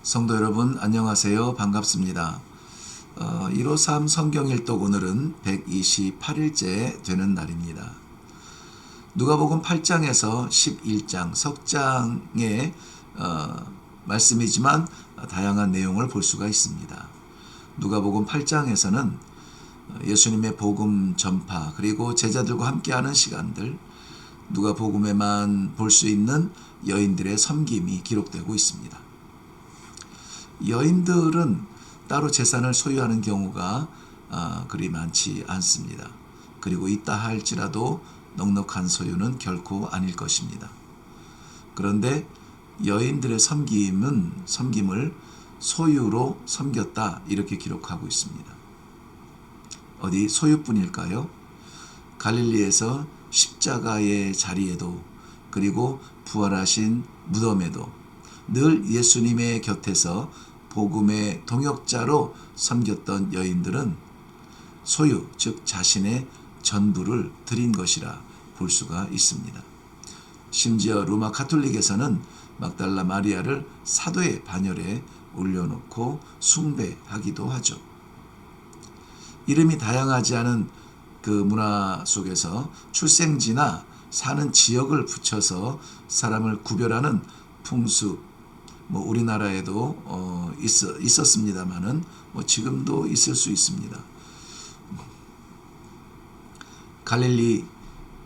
성도 여러분 안녕하세요. 반갑습니다. 153 성경일독 오늘은 128일째 되는 날입니다. 누가복음 8장에서 11장 석장의 말씀이지만 다양한 내용을 볼 수가 있습니다. 누가복음 8장에서는 예수님의 복음 전파 그리고 제자들과 함께하는 시간들, 누가복음에만 볼 수 있는 여인들의 섬김이 기록되고 있습니다. 여인들은 따로 재산을 소유하는 경우가 그리 많지 않습니다. 그리고 있다 할지라도 넉넉한 소유는 결코 아닐 것입니다. 그런데 여인들의 섬김을 소유로 섬겼다 이렇게 기록하고 있습니다. 어디 소유뿐일까요? 갈릴리에서 십자가의 자리에도 그리고 부활하신 무덤에도 늘 예수님의 곁에서 복음의 동역자로 섬겼던 여인들은 소유, 즉 자신의 전부를 드린 것이라 볼 수가 있습니다. 심지어 로마 가톨릭에서는 막달라 마리아를 사도의 반열에 올려놓고 숭배하기도 하죠. 이름이 다양하지 않은 그 문화 속에서 출생지나 사는 지역을 붙여서 사람을 구별하는 풍습, 우리나라에도 있었습니다만은 지금도 있을 수 있습니다. 갈릴리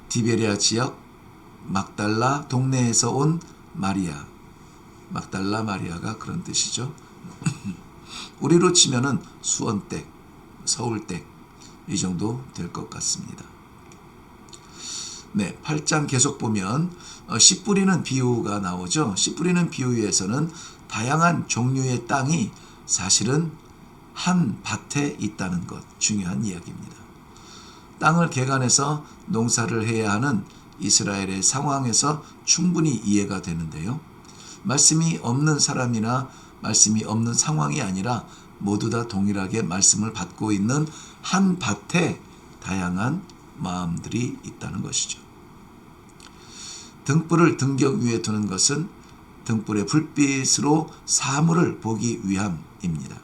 디베리아 지역 막달라 동네에서 온 마리아, 막달라 마리아가 그런 뜻이죠. 우리로 치면은 수원댁, 서울댁 이 정도 될 것 같습니다. 네, 8장 계속 보면 씨 뿌리는 비유가 나오죠. 씨 뿌리는 비유에서는 다양한 종류의 땅이 사실은 한 밭에 있다는 것, 중요한 이야기입니다. 땅을 개간해서 농사를 해야 하는 이스라엘의 상황에서 충분히 이해가 되는데요. 말씀이 없는 사람이나 말씀이 없는 상황이 아니라 모두 다 동일하게 말씀을 받고 있는 한 밭에 다양한 마음들이 있다는 것이죠. 등불을 등경 위에 두는 것은 등불의 불빛으로 사물을 보기 위함입니다.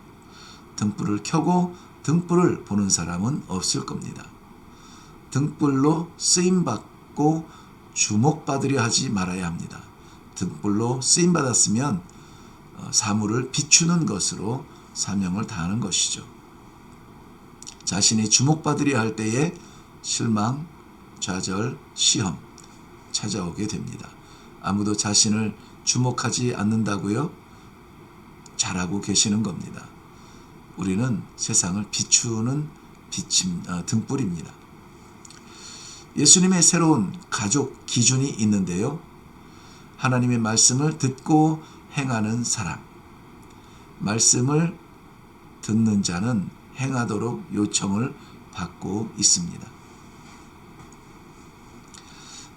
등불을 켜고 등불을 보는 사람은 없을 겁니다. 등불로 쓰임받고 주목받으려 하지 말아야 합니다. 등불로 쓰임받았으면 사물을 비추는 것으로 사명을 다하는 것이죠. 자신이 주목받으려 할 때에 실망, 좌절, 시험 찾아오게 됩니다. 아무도 자신을 주목하지 않는다고요? 잘하고 계시는 겁니다. 우리는 세상을 비추는 등불입니다. 예수님의 새로운 가족 기준이 있는데요. 하나님의 말씀을 듣고 행하는 사람, 말씀을 듣는 자는 행하도록 요청을 받고 있습니다.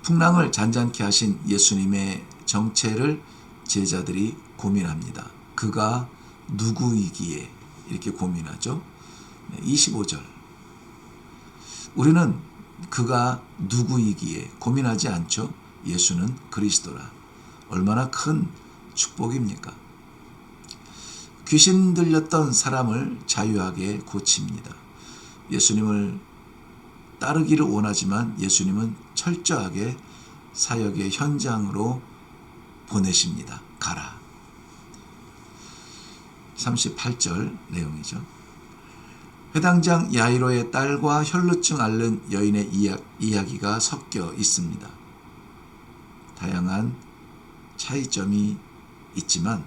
풍랑을 잔잔케 하신 예수님의 정체를 제자들이 고민합니다. 그가 누구이기에 이렇게 고민하죠. 25절. 우리는 그가 누구이기에 고민하지 않죠. 예수는 그리스도라. 얼마나 큰 축복입니까? 귀신 들렸던 사람을 자유하게 고칩니다. 예수님을 따르기를 원하지만 예수님은 철저하게 사역의 현장으로 보내십니다. 가라. 38절 내용이죠. 회당장 야이로의 딸과 혈루증 앓는 여인의 이야기가 섞여 있습니다. 다양한 차이점이 있지만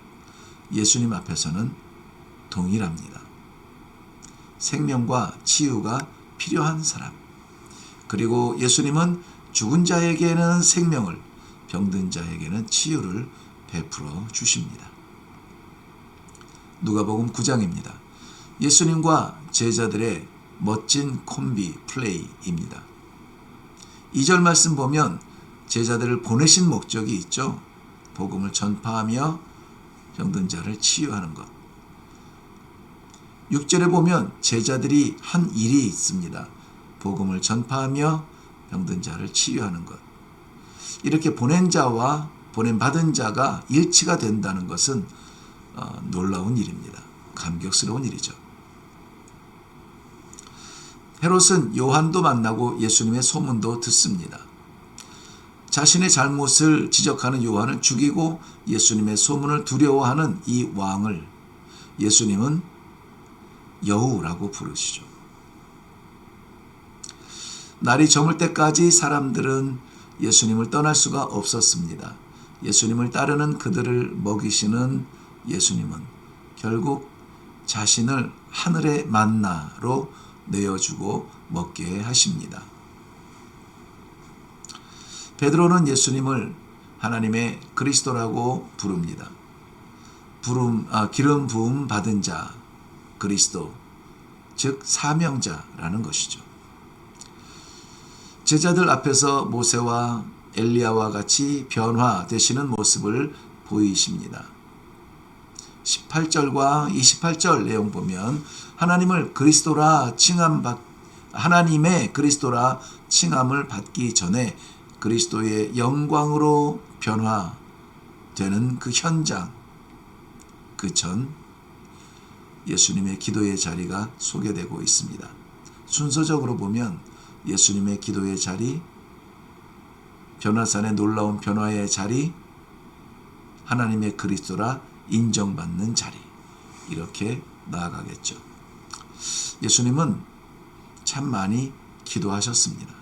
예수님 앞에서는 동일합니다. 생명과 치유가 필요한 사람, 그리고 예수님은 죽은 자에게는 생명을, 병든 자에게는 치유를 베풀어 주십니다. 누가복음 9장입니다. 예수님과 제자들의 멋진 콤비 플레이입니다. 2절 말씀 보면 제자들을 보내신 목적이 있죠. 복음을 전파하며 병든 자를 치유하는 것. 6절에 보면 제자들이 한 일이 있습니다. 복음을 전파하며 병든 자를 치유하는 것. 이렇게 보낸 자와 보냄받은 자가 일치가 된다는 것은 놀라운 일입니다. 감격스러운 일이죠. 헤롯은 요한도 만나고 예수님의 소문도 듣습니다. 자신의 잘못을 지적하는 요한을 죽이고 예수님의 소문을 두려워하는 이 왕을 예수님은 여우라고 부르시죠. 날이 저물 때까지 사람들은 예수님을 떠날 수가 없었습니다. 예수님을 따르는 그들을 먹이시는 예수님은 결국 자신을 하늘의 만나로 내어주고 먹게 하십니다. 베드로는 예수님을 하나님의 그리스도라고 부릅니다. 기름 부음 받은 자, 그리스도, 즉 사명자라는 것이죠. 제자들 앞에서 모세와 엘리야와 같이 변화되시는 모습을 보이십니다. 18절과 28절 내용 보면 하나님의 그리스도라 칭함을 받기 전에 그리스도의 영광으로 변화되는 그 현장, 그 전 예수님의 기도의 자리가 소개되고 있습니다. 순서적으로 보면 예수님의 기도의 자리, 변화산의 놀라운 변화의 자리, 하나님의 그리스도라 인정받는 자리, 이렇게 나아가겠죠. 예수님은 참 많이 기도하셨습니다.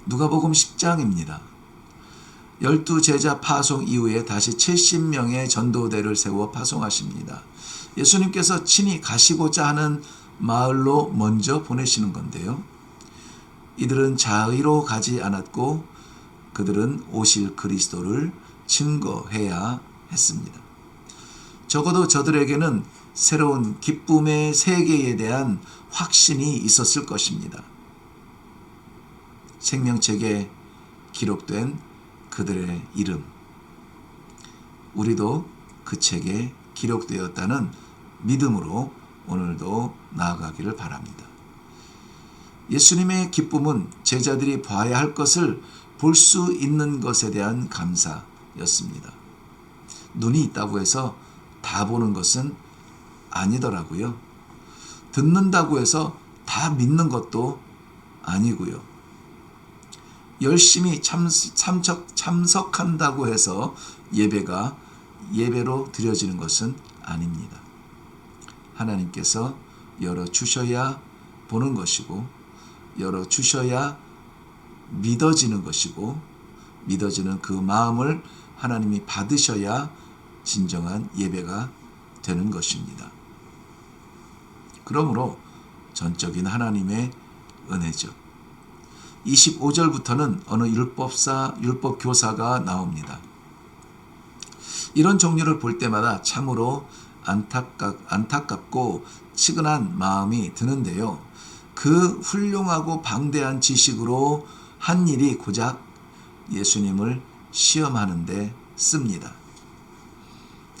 누가복음 10장입니다. 12제자 파송 이후에 다시 70명의 전도대를 세워 파송하십니다. 예수님께서 친히 가시고자 하는 마을로 먼저 보내시는 건데요. 이들은 자의로 가지 않았고 그들은 오실 그리스도를 증거해야 했습니다. 적어도 저들에게는 새로운 기쁨의 세계에 대한 확신이 있었을 것입니다. 생명책에 기록된 그들의 이름, 우리도 그 책에 기록되었다는 믿음으로 오늘도 나아가기를 바랍니다. 예수님의 기쁨은 제자들이 봐야 할 것을 볼 수 있는 것에 대한 감사였습니다. 눈이 있다고 해서 다 보는 것은 아니더라고요. 듣는다고 해서 다 믿는 것도 아니고요. 열심히 참석한다고 해서 예배로 드려지는 것은 아닙니다. 하나님께서 열어주셔야 보는 것이고 열어주셔야 믿어지는 것이고 믿어지는 그 마음을 하나님이 받으셔야 진정한 예배가 되는 것입니다. 그러므로 전적인 하나님의 은혜죠. 25절부터는 어느 율법교사가 나옵니다. 이런 종류를 볼 때마다 참으로 안타깝고 치근한 마음이 드는데요. 그 훌륭하고 방대한 지식으로 한 일이 고작 예수님을 시험하는 데 씁니다.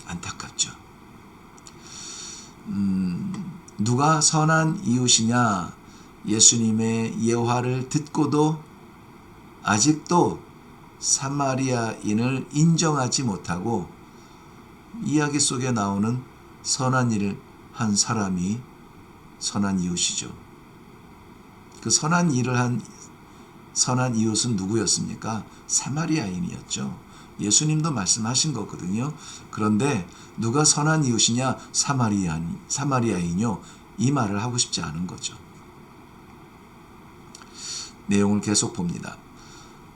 안타깝죠. 누가 선한 이웃이냐? 예수님의 예화를 듣고도 아직도 사마리아인을 인정하지 못하고 이야기 속에 나오는 선한 일을 한 사람이 선한 이웃이죠. 그 선한 일을 한 선한 이웃은 누구였습니까? 사마리아인이었죠. 예수님도 말씀하신 거거든요. 그런데 누가 선한 이웃이냐? 사마리아인이요. 이 말을 하고 싶지 않은 거죠. 내용을 계속 봅니다.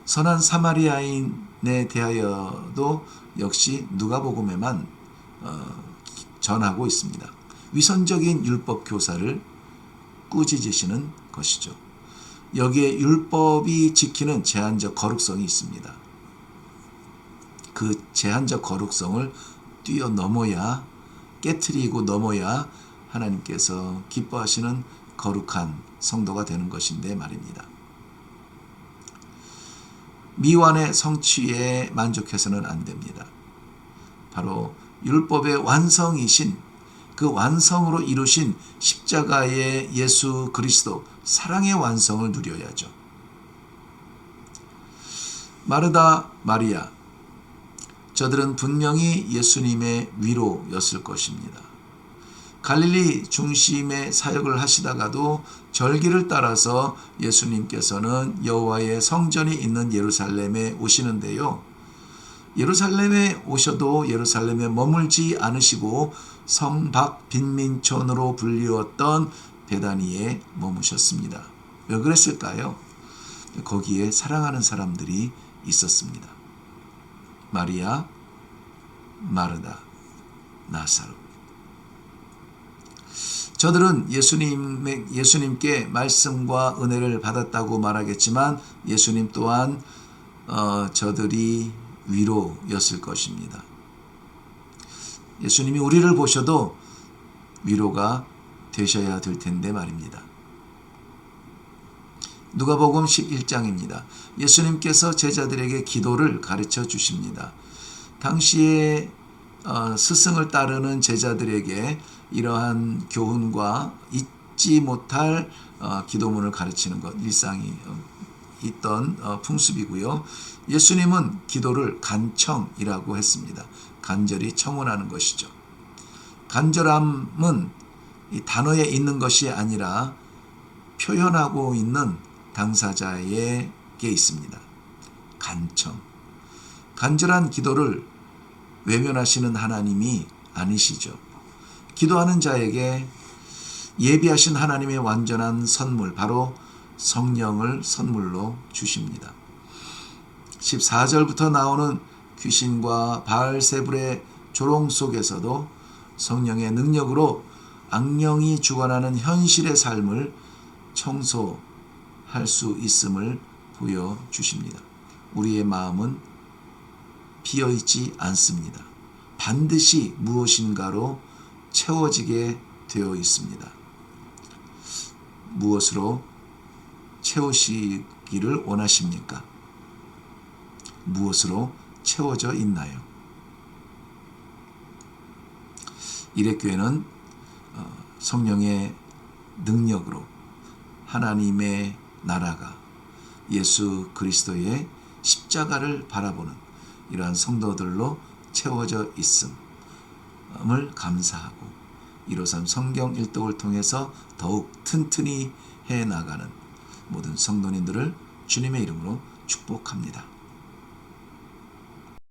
선한 사마리아인에 대하여도 역시 누가복음에만 전하고 있습니다. 위선적인 율법 교사를 꾸짖으시는 것이죠. 여기에 율법이 지키는 제한적 거룩성이 있습니다. 그 제한적 거룩성을 뛰어넘어야, 깨트리고 넘어야 하나님께서 기뻐하시는 거룩한 성도가 되는 것인데 말입니다. 미완의 성취에 만족해서는 안 됩니다. 바로 율법의 완성이신 그 완성으로 이루신 십자가의 예수 그리스도 사랑의 완성을 누려야죠. 마르다 마리아 저들은 분명히 예수님의 위로였을 것입니다. 갈릴리 중심의 사역을 하시다가도 절기를 따라서 예수님께서는 여호와의 성전이 있는 예루살렘에 오시는데요. 예루살렘에 오셔도 예루살렘에 머물지 않으시고 성박 빈민촌으로 불리웠던 베다니에 머무셨습니다. 왜 그랬을까요? 거기에 사랑하는 사람들이 있었습니다. 마리아, 마르다, 나사로. 저들은 예수님께 말씀과 은혜를 받았다고 말하겠지만 예수님 또한 저들이 위로였을 것입니다. 예수님이 우리를 보셔도 위로가 되셔야 될 텐데 말입니다. 누가복음 11장입니다. 예수님께서 제자들에게 기도를 가르쳐 주십니다. 당시에 스승을 따르는 제자들에게 이러한 교훈과 잊지 못할 기도문을 가르치는 것, 일상이 있던 풍습이고요. 예수님은 기도를 간청이라고 했습니다. 간절히 청원하는 것이죠. 간절함은 이 단어에 있는 것이 아니라 표현하고 있는 당사자에게 있습니다. 간청. 간절한 기도를 외면하시는 하나님이 아니시죠. 기도하는 자에게 예비하신 하나님의 완전한 선물, 바로 성령을 선물로 주십니다. 14절부터 나오는 귀신과 바알세불의 조롱 속에서도 성령의 능력으로 악령이 주관하는 현실의 삶을 청소할 수 있음을 보여주십니다. 우리의 마음은 비어있지 않습니다. 반드시 무엇인가로 채워지게 되어 있습니다. 무엇으로 채우시기를 원하십니까? 무엇으로 채워져 있나요? 이레교회는 성령의 능력으로 하나님의 나라가 예수 그리스도의 십자가를 바라보는 이러한 성도들로 채워져 있음을 감사하고 153 성경 일독을 통해서 더욱 튼튼히 해나가는 모든 성도님들을 주님의 이름으로 축복합니다.